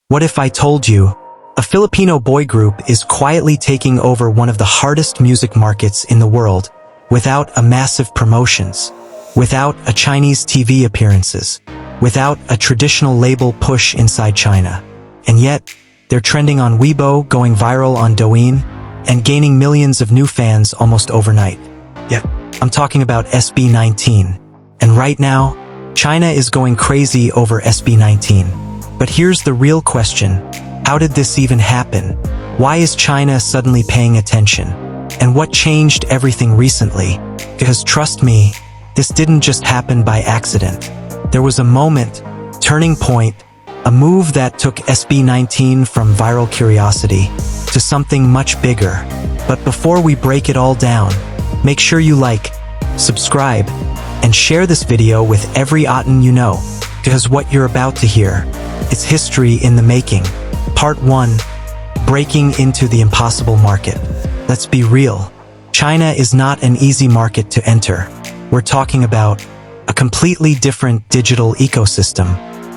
What if I told you a Filipino boy group is quietly taking over one of the hardest music markets in the world without a massive promotions, without a Chinese TV appearances, without a traditional label push inside China. And yet, they're trending on Weibo, going viral on Douyin, and gaining millions of new fans almost overnight. Yep, I'm talking about SB19. And right now, China is going crazy over SB19. But here's the real question. How did this even happen? Why is China suddenly paying attention? And what changed everything recently? Because trust me, this didn't just happen by accident. There was a moment, turning point, a move that took SB19 from viral curiosity to something much bigger. But before we break it all down, make sure you like, subscribe, and share this video with every Otten you know, because what you're about to hear, it's history in the making. Part 1. Breaking into the impossible market. Let's be real. China is not an easy market to enter. We're talking about a completely different digital ecosystem.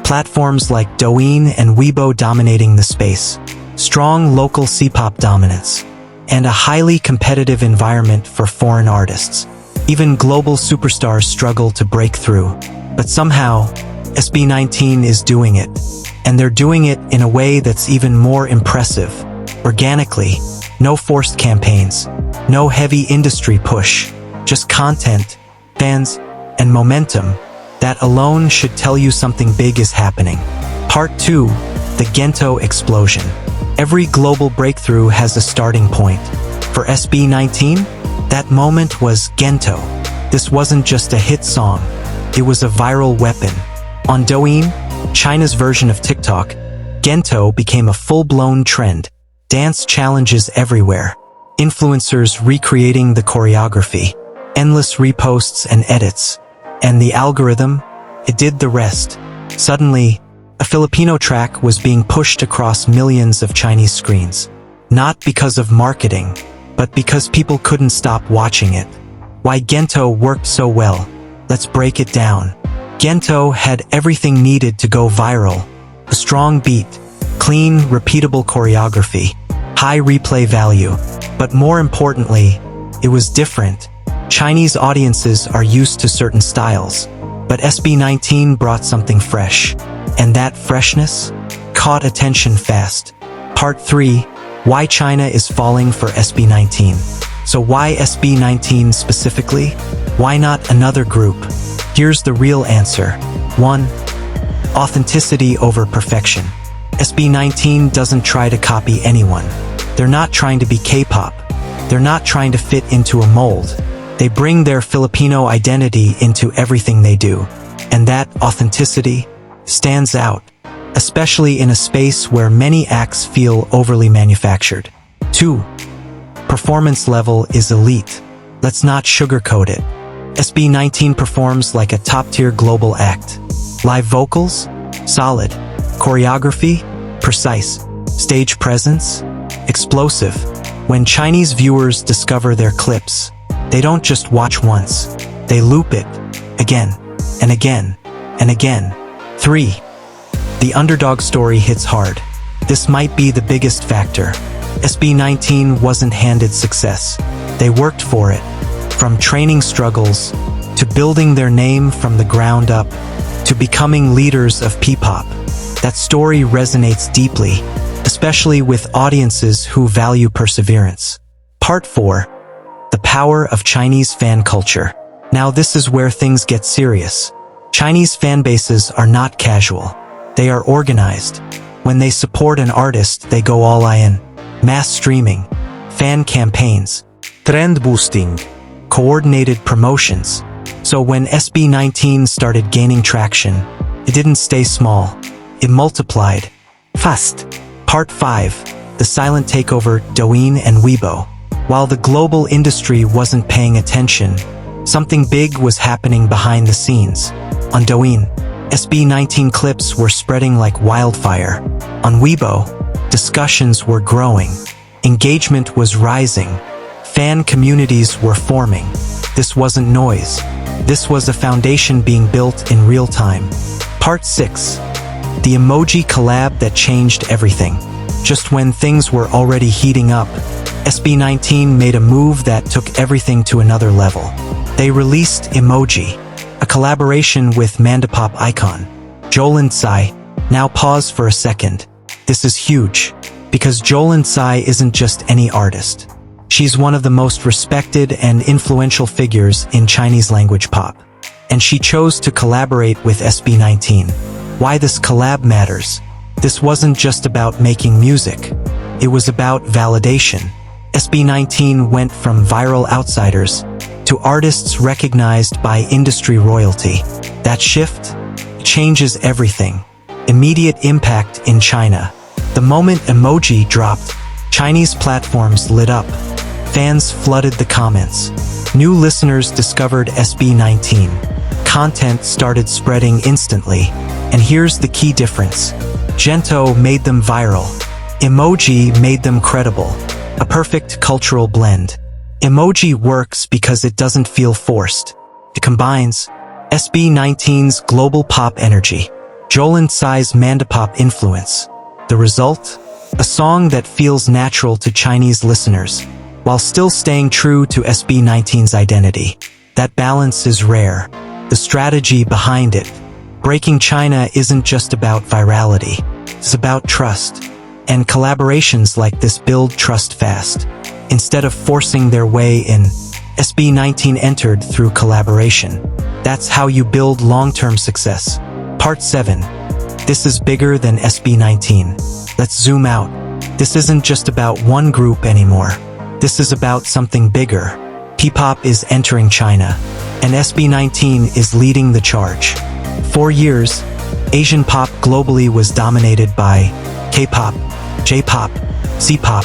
Platforms like Douyin and Weibo dominating the space. Strong local Kpop dominance. And a highly competitive environment for foreign artists. Even global superstars struggle to break through. But somehow, SB19 is doing it. And they're doing it in a way that's even more impressive. Organically, no forced campaigns, no heavy industry push, just content, fans, and momentum. That alone should tell you something big is happening. Part 2. The Gento explosion. Every global breakthrough has a starting point. For SB19, that moment was Gento. This wasn't just a hit song, it was a viral weapon. On Douyin, China's version of TikTok, Gento became a full-blown trend. Dance challenges everywhere, influencers recreating the choreography, endless reposts and edits. And the algorithm, it did the rest. Suddenly, a Filipino track was being pushed across millions of Chinese screens. Not because of marketing, but because people couldn't stop watching it. Why Gento worked so well? Let's break it down. Gento had everything needed to go viral. A strong beat, clean, repeatable choreography, high replay value. But more importantly, it was different. Chinese audiences are used to certain styles, but SB19 brought something fresh. And that freshness caught attention fast. Part 3. Why China is falling for SB19. So why SB19 specifically? Why not another group? Here's the real answer. 1. Authenticity over perfection. SB19 doesn't try to copy anyone. They're not trying to be Kpop. They're not trying to fit into a mold. They bring their Filipino identity into everything they do. And that authenticity stands out, especially in a space where many acts feel overly manufactured. 2. Performance level is elite. Let's not sugarcoat it. SB19 performs like a top-tier global act. Live vocals? Solid. Choreography? Precise. Stage presence? Explosive. When Chinese viewers discover their clips, they don't just watch once. They loop it. Again. And again. And again. 3. The underdog story hits hard. This might be the biggest factor. SB19 wasn't handed success. They worked for it. From training struggles, to building their name from the ground up, to becoming leaders of Ppop. That story resonates deeply, especially with audiences who value perseverance. Part 4. The power of Chinese fan culture. Now this is where things get serious. Chinese fan bases are not casual. They are organized. When they support an artist, they go all in. Mass streaming, fan campaigns, trend boosting, coordinated promotions. So when SB19 started gaining traction, it didn't stay small. It multiplied. Fast. Part 5. The silent takeover, Douyin and Weibo. While the global industry wasn't paying attention, something big was happening behind the scenes. On Douyin, SB19 clips were spreading like wildfire. On Weibo, discussions were growing. Engagement was rising. Fan communities were forming. This wasn't noise. This was a foundation being built in real time. Part 6. the emoji collab that changed everything. Just when things were already heating up, SB19 made a move that took everything to another level. They released Emoji, a collaboration with Ppop icon, Jolin Tsai. Now pause for a second. This is huge, because Jolin Tsai isn't just any artist. She's one of the most respected and influential figures in Chinese language pop. And she chose to collaborate with SB19. Why this collab matters? This wasn't just about making music. It was about validation. SB19 went from viral outsiders to artists recognized by industry royalty. That shift changes everything. Immediate impact in China. The moment Emoji dropped, Chinese platforms lit up. Fans flooded the comments. New listeners discovered SB19. Content started spreading instantly. And here's the key difference. Gento made them viral. Emoji made them credible. A perfect cultural blend. Emoji works because it doesn't feel forced. It combines SB19's global pop energy, Jolin Tsai's Mandapop influence. The result? A song that feels natural to Chinese listeners, while still staying true to SB19's identity. That balance is rare. The strategy behind it. Breaking China isn't just about virality. It's about trust. And collaborations like this build trust fast. Instead of forcing their way in, SB19 entered through collaboration. That's how you build long-term success. Part 7. This is bigger than SB19. Let's zoom out. This isn't just about one group anymore. This is about something bigger. Ppop is entering China, and SB19 is leading the charge. For years, Asian pop globally was dominated by Kpop, J-pop, C-pop,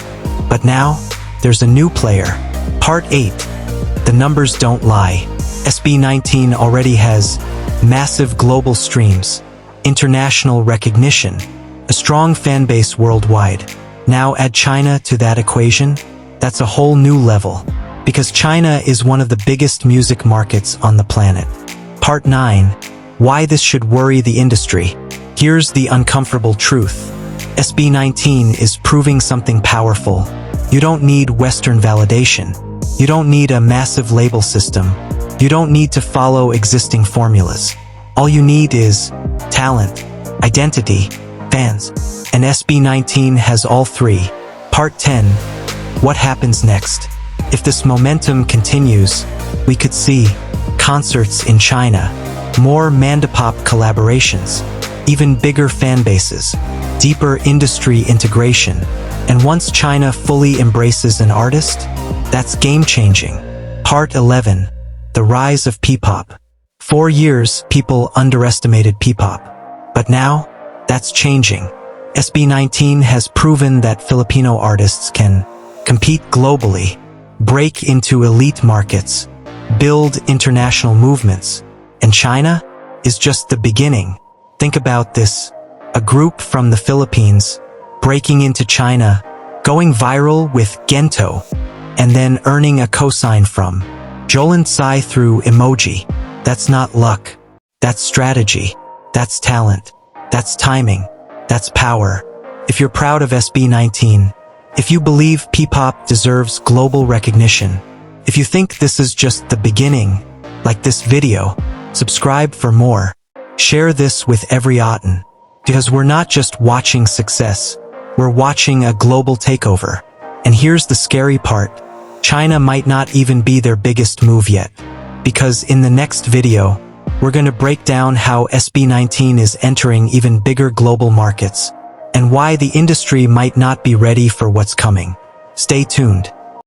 but now, there's a new player. Part 8. The numbers don't lie. SB19 already has massive global streams, international recognition, a strong fan base worldwide. Now add China to that equation, that's a whole new level. Because China is one of the biggest music markets on the planet. Part 9. Why this should worry the industry. Here's the uncomfortable truth. SB19 is proving something powerful. You don't need Western validation. You don't need a massive label system. You don't need to follow existing formulas. All you need is talent, identity, fans. And SB19 has all three. Part 10. What happens next? If this momentum continues, we could see concerts in China, more Mandapop collaborations, even bigger fan bases, deeper industry integration. And once China fully embraces an artist, that's game-changing. Part 11. The rise of Ppop. For years, people underestimated Ppop. But now, that's changing. SB19 has proven that Filipino artists can compete globally, break into elite markets, build international movements. And China is just the beginning. Think about this. A group from the Philippines breaking into China, going viral with Gento, and then earning a cosign from Jolin Tsai through Emoji. That's not luck. That's strategy. That's talent. That's timing. That's power. If you're proud of SB19, if you believe Ppop deserves global recognition, if you think this is just the beginning, like this video, subscribe for more. Share this with every Otten. Because we're not just watching success, we're watching a global takeover. And here's the scary part. China might not even be their biggest move yet. Because in the next video, we're going to break down how SB19 is entering even bigger global markets, and why the industry might not be ready for what's coming. Stay tuned.